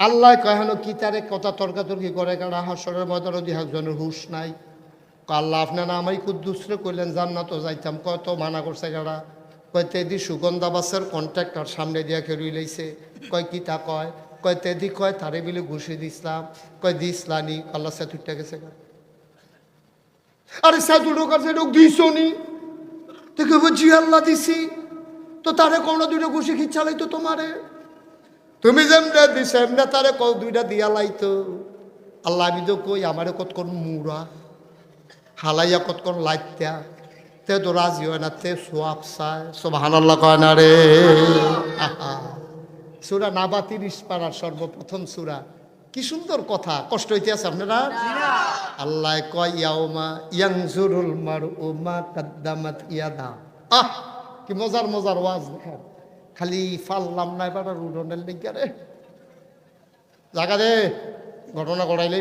আল্লাহ কখনো কি তারে কথা তর্কাতর্কি করে কারণ হাসরের ময়দানে দুই একজনের হুশ নাই। আল্লাহ আপনার না আমারই কুদ্দুসরে কইলেন জান্নাতও যাইতাম, কত মানা করছে গাড়া। কয় তেদি সুগন্ধা বাসের কন্ট্রাক্টর সামনে দিয়া খেলুই লাইছে। কয় কি তা কয় তেদি কয় তারে বিলে ঘুষি দিছিলাম। কয় দিসলানি, আল্লাহ সেতুরটা গেছে গা। আরে সেতুটো কাছে দিস নি তো কেবল জি আল্লাহ দিছি, তো তারে কোনো দুইটা ঘুষি খিচ্ছালাইতো তোমারে, তুমি যেমনে দিছে এমনি তারে কও দুইটা দিয়া লাইতো। আল্লাহ আমি তো কই আমারে কতক্ষণ মুড়া হালাইয়া কতক্ষণ লাইত্যা, তে তো রাজি হয় না, তে সোয়াব চায়। সুবহানাল্লাহ কয় না রে। সূরা নাবা ৩০ পারার সর্বপ্রথম সূরা। কি সুন্দর কথা, কষ্ট হইতে আছে আপনারা? আল্লাহ কয় ইয়াউমা ইয়ানজুরুল মারউ মা কাদ্দামাত ইয়াদা। আহ কি মজার মজার ওয়াজ দেখেন। খালি ফাললাম না এবার উড়নের লিগা রে জায়গা দে ঘটনা ঘটাইলেই